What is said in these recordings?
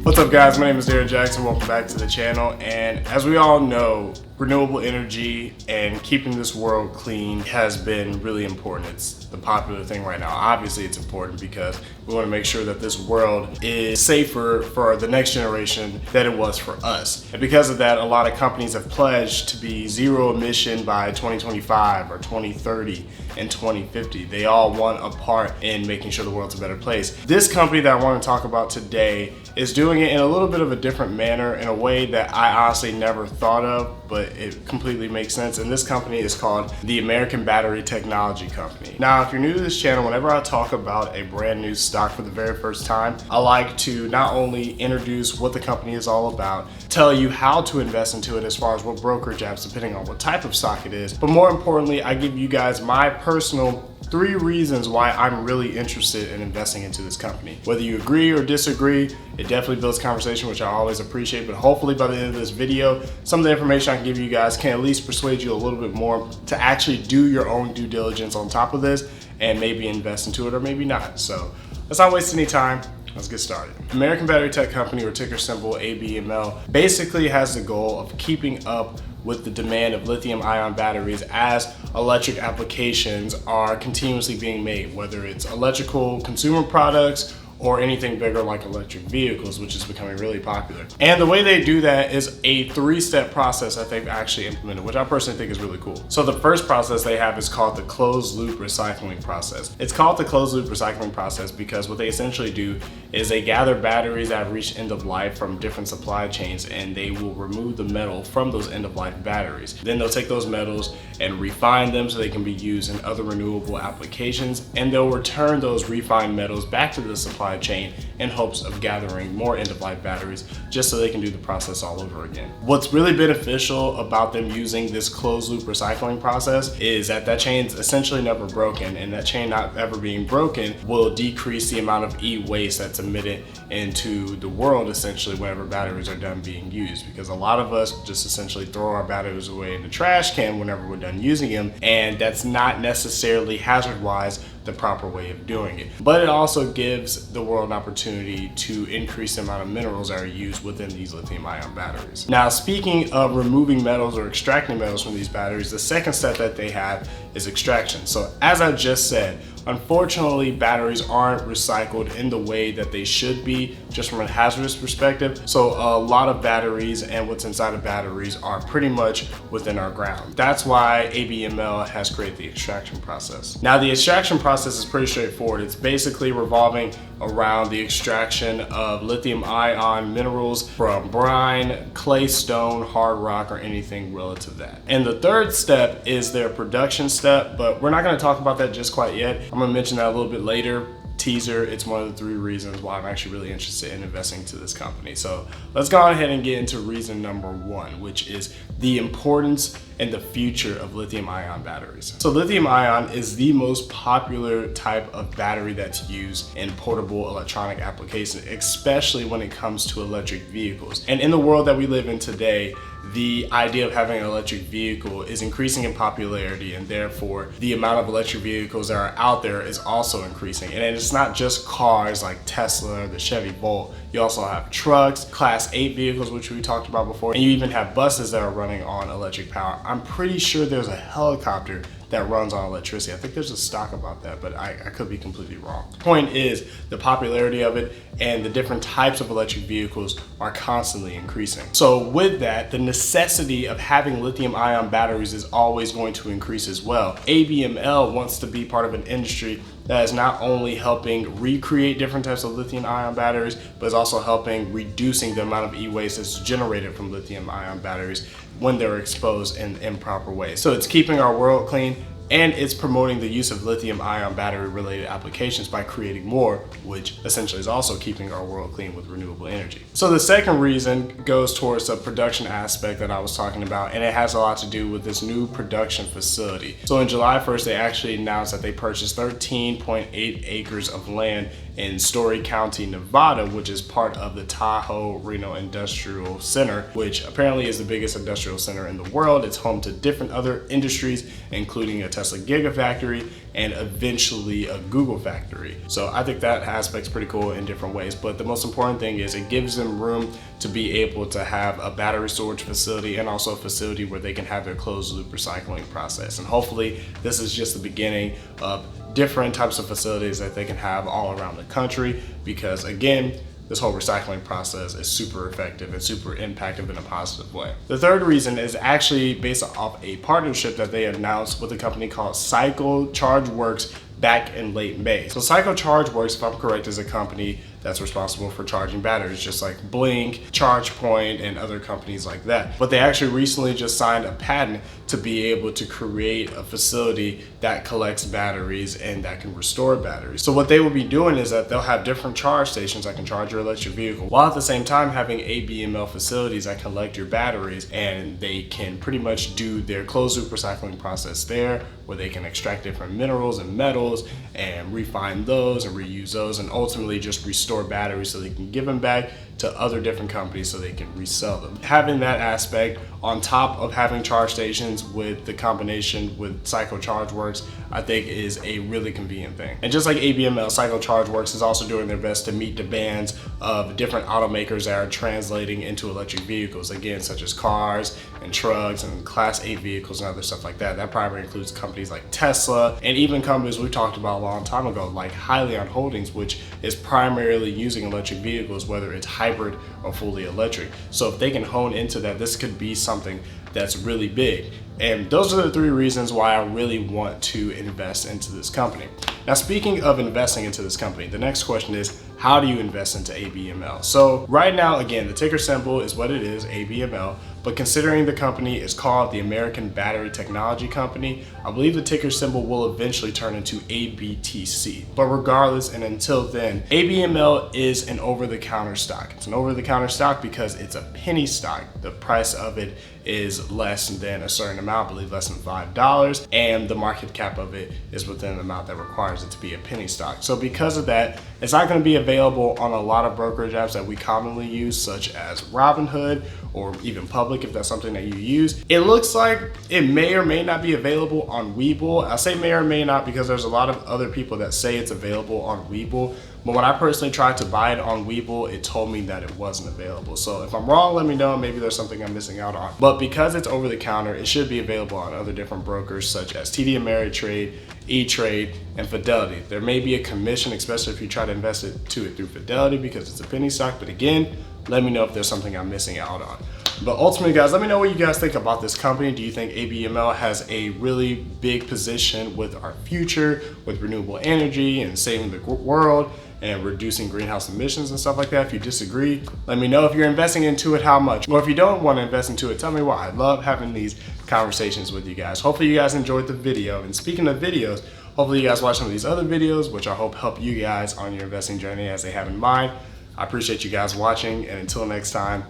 What's up guys, my name is Darren Jackson, welcome back to the channel, and as we all know, renewable energy and keeping this world clean has been really important. It's the popular thing right now. Obviously it's important because we want to make sure that this world is safer for the next generation than it was for us. And because of that, a lot of companies have pledged to be zero emission by 2025 or 2030 and 2050. They all want a part in making sure the world's a better place. This company that I want to talk about today is doing it in a little bit of a different manner, in a way that I honestly never thought of, but it completely makes sense. And this company is called the American Battery Technology Company. Now, if you're new to this channel, whenever I talk about a brand new stock for the very first time, I like to not only introduce what the company is all about, tell you how to invest into it as far as what brokerage apps, depending on what type of stock it is, but more importantly, I give you guys my personal 3 reasons why I'm really interested in investing into this company. Whether you agree or disagree, it definitely builds conversation, which I always appreciate, but hopefully by the end of this video, some of the information I can give you guys can at least persuade you a little bit more to actually do your own due diligence on top of this and maybe invest into it or maybe not. So let's not waste any time. Let's get started. American Battery Tech Company, or ticker symbol ABML, basically has the goal of keeping up with the demand of lithium-ion batteries as electric applications are continuously being made, whether it's electrical consumer products or anything bigger like electric vehicles, which is becoming really popular. And the way they do that is a 3-step process that they've actually implemented, which I personally think is really cool. So the first process they have is called the closed loop recycling process. It's called the closed loop recycling process because what they essentially do is they gather batteries that have reached end of life from different supply chains, and they will remove the metal from those end of life batteries. Then they'll take those metals and refine them so they can be used in other renewable applications, and they'll return those refined metals back to the supply chain in hopes of gathering more end-of-life batteries, just so they can do the process all over again. What's really beneficial about them using this closed-loop recycling process is that that chain's essentially never broken, and that chain not ever being broken will decrease the amount of e-waste that's emitted into the world essentially whenever batteries are done being used, because a lot of us just essentially throw our batteries away in the trash can whenever we're done using them, and that's not necessarily hazard-wise the proper way of doing it. But it also gives the world an opportunity to increase the amount of minerals that are used within these lithium-ion batteries. Now, speaking of removing metals or extracting metals from these batteries, the second step that they have is extraction. So as I just said, unfortunately, batteries aren't recycled in the way that they should be, just from a hazardous perspective. So a lot of batteries and what's inside of batteries are pretty much within our ground. That's why ABML has created the extraction process. Now, the extraction process is pretty straightforward. It's basically revolving around the extraction of lithium-ion minerals from brine, clay, stone, hard rock, or anything relative to that. And the third step is their production step, but we're not going to talk about that just quite yet. I'm going to mention that a little bit later. Teaser, it's one of the 3 reasons why I'm actually really interested in investing into this company. So let's go ahead and get into reason number 1, which is the importance and the future of lithium-ion batteries. So lithium-ion is the most popular type of battery that's used in portable electronic applications, especially when it comes to electric vehicles. And in the world that we live in today, the idea of having an electric vehicle is increasing in popularity, and therefore the amount of electric vehicles that are out there is also increasing. And it's not just cars like Tesla or the Chevy Volt. You also have trucks, Class 8 vehicles, which we talked about before, and you even have buses that are running on electric power. I'm pretty sure there's a helicopter that runs on electricity. I think there's a stock about that, but I could be completely wrong. The point is, the popularity of it and the different types of electric vehicles are constantly increasing. So with that, the necessity of having lithium-ion batteries is always going to increase as well. ABML wants to be part of an industry that is not only helping recreate different types of lithium-ion batteries, but is also helping reducing the amount of e-waste that's generated from lithium-ion batteries when they're exposed in improper ways. So it's keeping our world clean, and it's promoting the use of lithium-ion battery related applications by creating more, which essentially is also keeping our world clean with renewable energy. So the second reason goes towards the production aspect that I was talking about, and it has a lot to do with this new production facility. So on July 1st, they actually announced that they purchased 13.8 acres of land in Story County, Nevada, which is part of the Tahoe Reno Industrial Center, which apparently is the biggest industrial center in the world. It's home to different other industries, including a Tesla Gigafactory and eventually a Google factory. So I think that aspect's pretty cool in different ways, but the most important thing is it gives them room to be able to have a battery storage facility and also a facility where they can have their closed loop recycling process. And hopefully this is just the beginning of different types of facilities that they can have all around the country, because again, this whole recycling process is super effective and super impactful in a positive way. The third reason is actually based off a partnership that they announced with a company called CICLE CHARGEWORKS back in late May. So CICLE CHARGEWORKS, if I'm correct, is a company that's responsible for charging batteries, just like Blink, ChargePoint, and other companies like that. But they actually recently just signed a patent to be able to create a facility that collects batteries and that can restore batteries. So what they will be doing is that they'll have different charge stations that can charge your electric vehicle, while at the same time having ABML facilities that collect your batteries, and they can pretty much do their closed loop recycling process there, where they can extract different minerals and metals and refine those and reuse those, and ultimately just restore batteries so they can give them back to other different companies so they can resell them. Having that aspect on top of having charge stations with the combination with CICLE CHARGEWORKS, I think is a really convenient thing. And just like ABML, CICLE CHARGEWORKS is also doing their best to meet demands of different automakers that are translating into electric vehicles, again, such as cars and trucks and Class 8 vehicles and other stuff like that. That probably includes companies like Tesla and even companies we talked about a long time ago, like Hyliion Holdings, which is primarily using electric vehicles, whether it's hybrid or fully electric. So if they can hone into that, this could be something that's really big. And those are the three reasons why I really want to invest into this company. Now, speaking of investing into this company, the next question is, how do you invest into ABML? So right now, again, the ticker symbol is what it is, ABML, but considering the company is called the American Battery Technology Company, I believe the ticker symbol will eventually turn into ABTC. But regardless, and until then, ABML is an over-the-counter stock. It's an over-the-counter stock because it's a penny stock. The price of it is less than a certain amount, I believe less than $5, and the market cap of it is within an amount that requires it to be a penny stock. So because of that, it's not going to be available on a lot of brokerage apps that we commonly use, such as Robinhood or even Public, if that's something that you use. It looks like it may or may not be available on Webull. I say may or may not because there's a lot of other people that say it's available on Webull. But when I personally tried to buy it on Webull, it told me that it wasn't available. So if I'm wrong, let me know. Maybe there's something I'm missing out on. But because it's over the counter, it should be available on other different brokers such as TD Ameritrade, E-Trade, and Fidelity. There may be a commission, especially if you try to invest it through Fidelity because it's a penny stock. But again, let me know if there's something I'm missing out on. But ultimately, guys, let me know what you guys think about this company. Do you think ABML has a really big position with our future, with renewable energy and saving the world and reducing greenhouse emissions and stuff like that? If you disagree, let me know. If you're investing into it, how much? Or if you don't want to invest into it, tell me why. I love having these conversations with you guys. Hopefully you guys enjoyed the video. And speaking of videos, hopefully you guys watch some of these other videos, which I hope help you guys on your investing journey as they have in mind. I appreciate you guys watching, and until next time,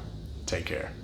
take care.